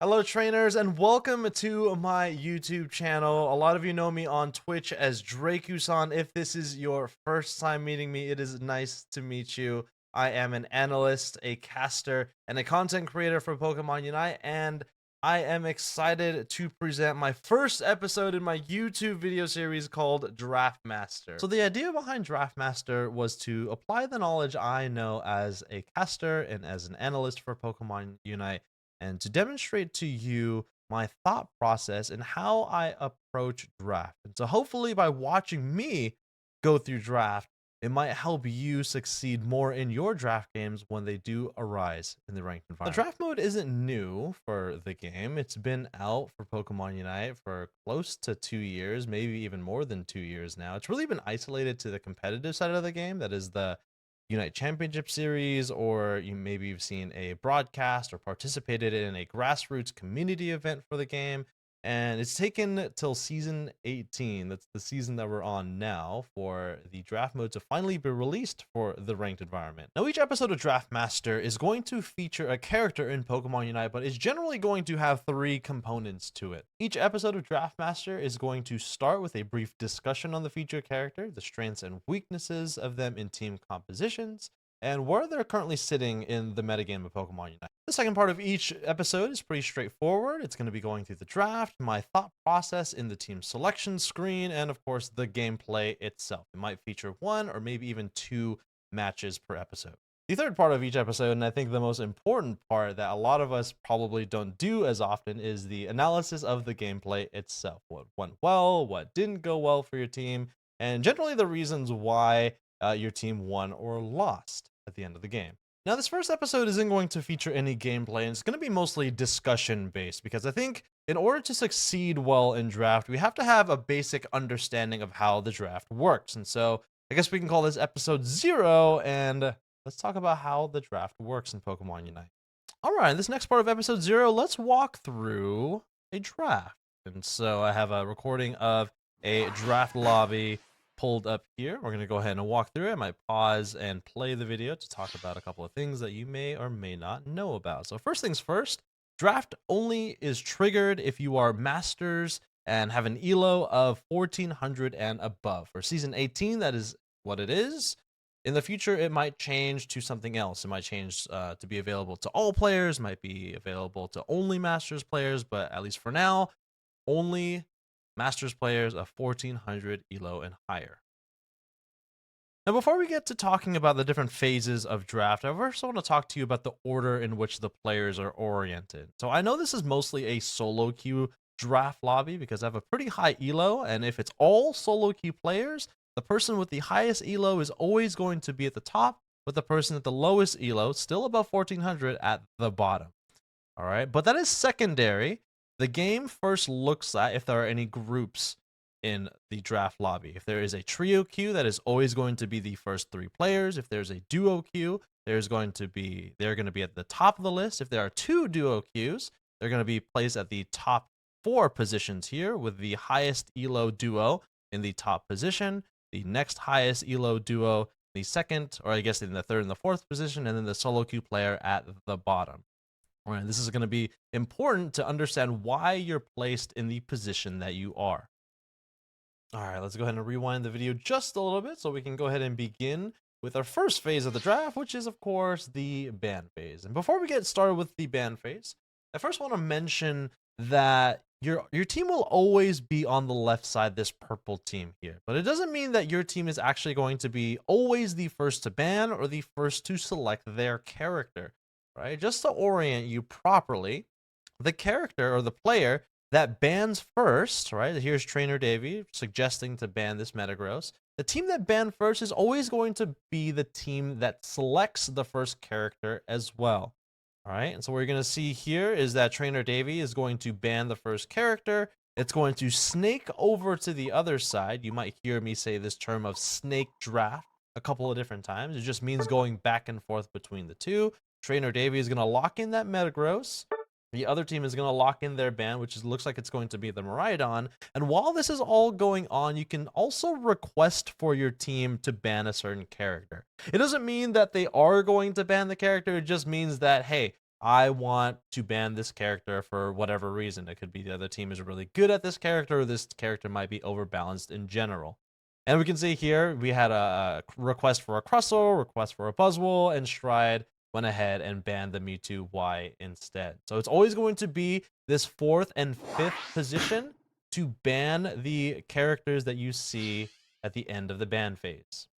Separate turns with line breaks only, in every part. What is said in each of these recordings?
Hello trainers and welcome to my YouTube channel. A lot of you know me on Twitch as Drakusan. If this is your first time meeting me, it is nice to meet you. I am an analyst, a caster, and a content creator for Pokemon Unite, and I am excited to present my first episode in my YouTube video series called DraftMaster. So the idea behind DraftMaster was to apply the knowledge I know as a caster and as an analyst for Pokemon Unite and to demonstrate to you my thought process and how I approach draft. And so hopefully by watching me go through draft, it might help you succeed more in your draft games when they do arise in the ranked environment. The draft mode isn't new for the game. It's been out for Pokemon Unite for close to 2 years, maybe even more than 2 years now. It's really been isolated to the competitive side of the game, that is the Unite Championship Series, or maybe you've seen a broadcast or participated in a grassroots community event for the game. And it's taken till season 18, that's the season that we're on now, for the draft mode to finally be released for the ranked environment. Now, each episode of DraftMaster is going to feature a character in Pokemon Unite, but is generally going to have 3 components to it. Each episode of DraftMaster is going to start with a brief discussion on the featured character, the strengths and weaknesses of them in team compositions, and where they're currently sitting in the metagame of Pokemon Unite. The second part of each episode is pretty straightforward. It's going to be going through the draft, my thought process in the team selection screen, and of course the gameplay itself. It might feature 1 or maybe even 2 matches per episode. The third part of each episode, and I think the most important part that a lot of us probably don't do as often, is the analysis of the gameplay itself. What went well, what didn't go well for your team, and generally the reasons why your team won or lost at the end of the game. Now, this first episode isn't going to feature any gameplay, and it's going to be mostly discussion-based, because I think in order to succeed well in draft, we have to have a basic understanding of how the draft works. And so I guess we can call this episode 0, and let's talk about how the draft works in Pokemon Unite. All right, in this next part of episode 0, let's walk through a draft. And so I have a recording of a draft lobby pulled up here. We're going to go ahead and walk through it. I might pause and play the video to talk about a couple of things that you may or may not know about. So first things first, draft only is triggered if you are masters and have an elo of 1400 and above. For season 18, that is what it is. In the future, it might change to something else. It might change to be available to all players, might be available to only masters players, but at least for now, only Masters players of 1400 elo and higher. Now, before we get to talking about the different phases of draft, I first want to talk to you about the order in which the players are oriented. So I know this is mostly a solo queue draft lobby because I have a pretty high elo, and if it's all solo queue players, the person with the highest elo is always going to be at the top, with the person at the lowest elo, still above 1400, at the bottom. All right, but that is secondary. The game first looks at if there are any groups in the draft lobby. If there is a trio queue, that is always going to be the first 3 players. If there's a duo queue, they're going to be at the top of the list. If there are 2 duo queues, they're going to be placed at the top 4 positions here, with the highest elo duo in the top position, the next highest elo duo in the second, or I guess in the third and the fourth position, and then the solo queue player at the bottom. All right, this is going to be important to understand why you're placed in the position that you are. All right, let's go ahead and rewind the video just a little bit so we can go ahead and begin with our first phase of the draft, which is, of course, the ban phase. And before we get started with the ban phase, I first want to mention that your team will always be on the left side, this purple team here. But it doesn't mean that your team is actually going to be always the first to ban or the first to select their character. Right? Just to orient you properly, the character or the player that bans first, right? Here's Trainer Davey suggesting to ban this Metagross. The team that banned first is always going to be the team that selects the first character as well. All right, and so what you're going to see here is that Trainer Davey is going to ban the first character. It's going to snake over to the other side. You might hear me say this term of snake draft a couple of different times. It just means going back and forth between the two. Trainer Davey is going to lock in that Metagross. The other team is going to lock in their ban, which looks like it's going to be the Miraidon. And while this is all going on, you can also request for your team to ban a certain character. It doesn't mean that they are going to ban the character. It just means that, hey, I want to ban this character for whatever reason. It could be the other team is really good at this character, or this character might be overbalanced in general. And we can see here we had a request for a Crustle, request for a Buzzwole, and Stride went ahead and banned the Mewtwo Y instead. So it's always going to be this 4th and 5th position to ban the characters that you see at the end of the ban phase.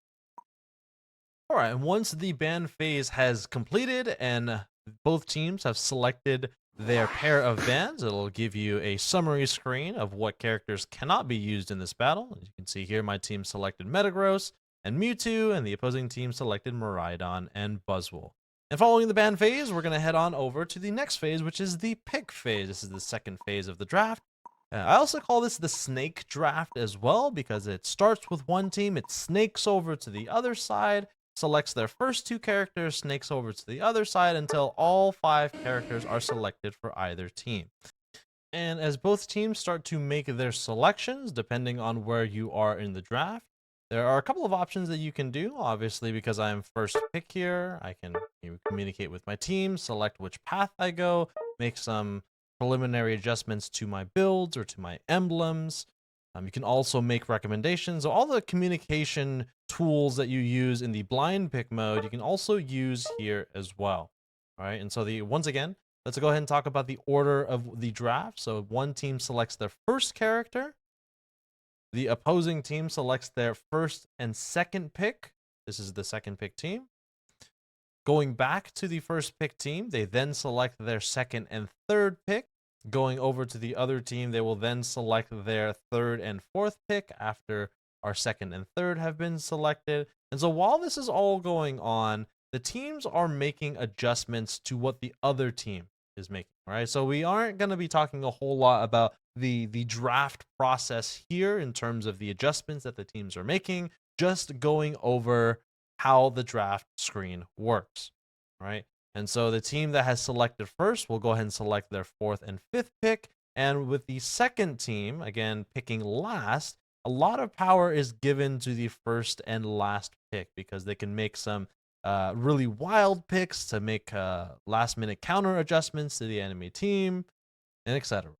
All right, and once the ban phase has completed and both teams have selected their pair of bans, it'll give you a summary screen of what characters cannot be used in this battle. As you can see here, my team selected Metagross and Mewtwo, and the opposing team selected Miraidon and Buzzwole. And following the ban phase, we're going to head on over to the next phase, which is the pick phase. This is the second phase of the draft. I also call this the snake draft as well, because it starts with one team, it snakes over to the other side, selects their first 2 characters, snakes over to the other side until all 5 characters are selected for either team. And as both teams start to make their selections, depending on where you are in the draft, there are a couple of options that you can do. Obviously, because I'm first pick here, I can communicate with my team, select which path I go, make some preliminary adjustments to my builds or to my emblems. You can also make recommendations. So all the communication tools that you use in the blind pick mode, you can also use here as well. All right, and so once again, let's go ahead and talk about the order of the draft. So one team selects their first character. The opposing team selects their first and second pick. This is the second pick team. Going back to the first pick team, they then select their second and third pick. Going over to the other team, they will then select their third and fourth pick after our second and third have been selected. And so while this is all going on, the teams are making adjustments to what the other team is making, right? So we aren't going to be talking a whole lot about the draft process here in terms of the adjustments that the teams are making, just going over how the draft screen works, right? And so the team that has selected first will go ahead and select their 4th and 5th pick. And with the second team, again, picking last, a lot of power is given to the first and last pick because they can make some really wild picks to make last-minute counter adjustments to the enemy team, and etc.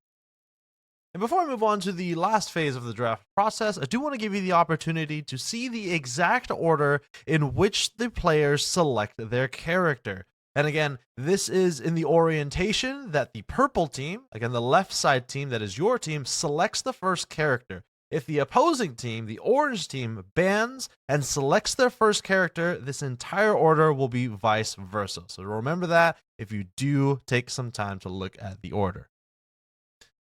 And before I move on to the last phase of the draft process, I do want to give you the opportunity to see the exact order in which the players select their character. And again, this is in the orientation that the purple team, again, the left side team, that is your team, selects the first character. If the opposing team, the orange team, bans and selects their first character, this entire order will be vice versa. So remember that if you do take some time to look at the order.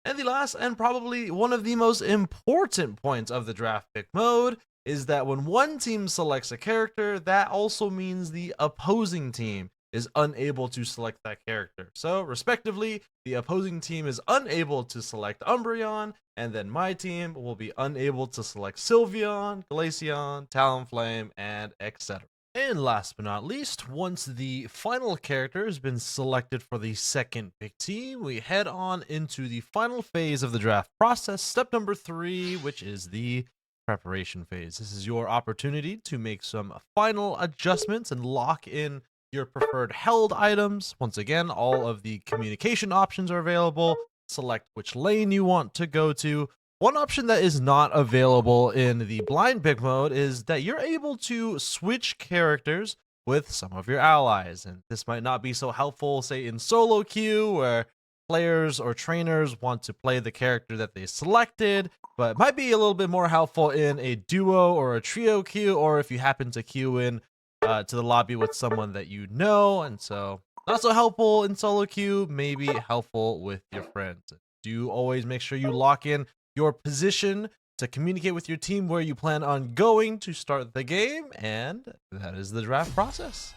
And the last and probably one of the most important points of the draft pick mode is that when one team selects a character, that also means the opposing team is unable to select that character. So, respectively, the opposing team is unable to select Umbreon, and then my team will be unable to select Sylveon, Glaceon, Talonflame, and etc. And last but not least, once the final character has been selected for the second pick team, we head on into the final phase of the draft process, step number 3, which is the preparation phase. This is your opportunity to make some final adjustments and lock in your preferred held items. Once again, all of the communication options are available. Select which lane you want to go to. One option that is not available in the blind pick mode is that you're able to switch characters with some of your allies. And this might not be so helpful, say in solo queue, where players or trainers want to play the character that they selected, but it might be a little bit more helpful in a duo or a trio queue, or if you happen to queue in to the lobby with someone that you know. And so not so helpful in solo queue, maybe helpful with your friends. Do always make sure you lock in your position to communicate with your team where you plan on going to start the game, and that is the draft process.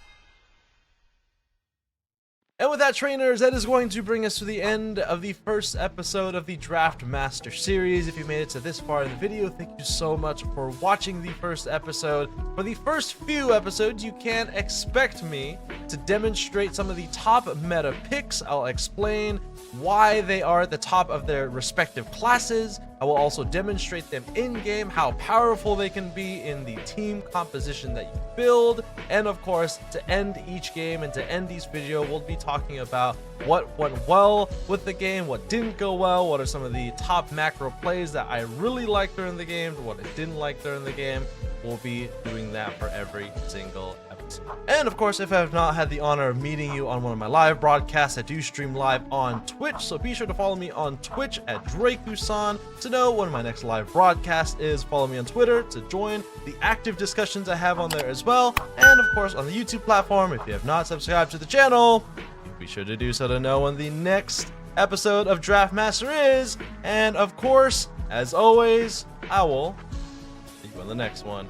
And with that, trainers, that is going to bring us to the end of the first episode of the DraftMaster series. If you made it to this far in the video, thank you so much for watching the first episode. For the first few episodes, you can expect me to demonstrate some of the top meta picks. I'll explain why they are at the top of their respective classes. I will also demonstrate them in game, how powerful they can be in the team composition that you build. And of course, to end each game and to end each video, we'll be talking about what went well with the game, what didn't go well, what are some of the top macro plays that I really liked during the game, what I didn't like during the game. We'll be doing that for every single episode. And of course, if I have not had the honor of meeting you on one of my live broadcasts, I do stream live on Twitch, so be sure to follow me on Twitch at DrakeUsan to know when my next live broadcast is. Follow me on Twitter to join the active discussions I have on there as well. And of course, on the YouTube platform, if you have not subscribed to the channel, be sure to do so to know when the next episode of DraftMaster is. And of course, as always, I will see you on the next one.